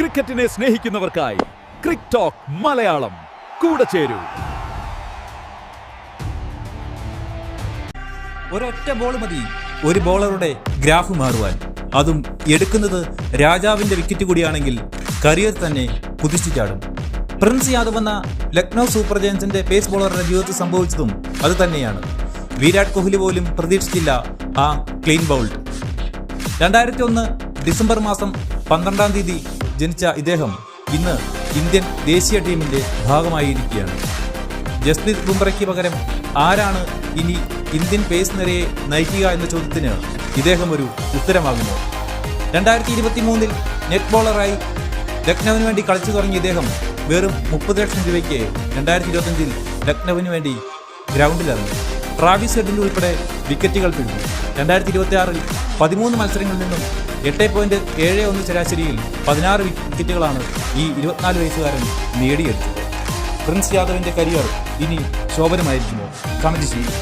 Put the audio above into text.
ക്രിക്കറ്റിനെ സ്നേഹിക്കുന്നവർക്കായി Crick talk Malayalam. കൂടെ ചേരൂ. ഒരൊറ്റ ബോൾ മതി ഒരു ബോളറുടെ ഗ്രാഫ് മാറുവാൻ. അതും എടുക്കുന്നത് രാജാവിന്റെ വിക്കറ്റ് കൂടിയാണെങ്കിൽ കരിയർ തന്നെ കുതിച്ചു ചാടും. പ്രിൻസ് യാദവ് എന്ന ലക്നൗ സൂപ്പർ ജയൻസിന്റെ പേസ് ബോളറുടെ ജീവിതത്തിൽ സംഭവിച്ചതും അത് തന്നെയാണ്. വിരാട് കോഹ്ലി പോലും പ്രതീക്ഷിച്ചില്ല ആ ക്ലീൻ ബൗൾഡ്. 2001 ഡിസംബർ മാസം 12-ാം തീയതി ജനിച്ച ഇദ്ദേഹം ഇന്ന് ഇന്ത്യൻ ദേശീയ ടീമിന്റെ ഭാഗമായിരിക്കുകയാണ്. ജസ്പ്രീത് ബുംറയ്ക്ക് പകരം ആരാണ് ഇനി ഇന്ത്യൻ പേസ് നിരയെ നയിക്കുക എന്ന ചോദ്യത്തിന് ഇദ്ദേഹം ഒരു ഉത്തരമാകുന്നു. 2023 നെറ്റ് ബോളറായി ലക്നൌവിന് വേണ്ടി കളിച്ചു തുടങ്ങിയ ഇദ്ദേഹം വെറും 30 ലക്ഷം രൂപയ്ക്ക് 2025 ലക്നൌവിന് വേണ്ടി ഗ്രൗണ്ടിലിറങ്ങി. ട്രാവിസ് ഹെഡിന്റെ ഉൾപ്പെടെ വിക്കറ്റുകൾ പിടിച്ചു. 2026 13 മത്സരങ്ങളിൽ നിന്നും 8.71 ശരാശരിയിൽ 16 വിക്കറ്റുകളാണ് ഈ 24 വയസ്സുകാരൻ നേടിയെടുത്തത്. പ്രിൻസ് യാദവിന്റെ കരിയർ ഇനി ശോഭനമായിരിക്കുമോ? കമന്റ് ചെയ്യും.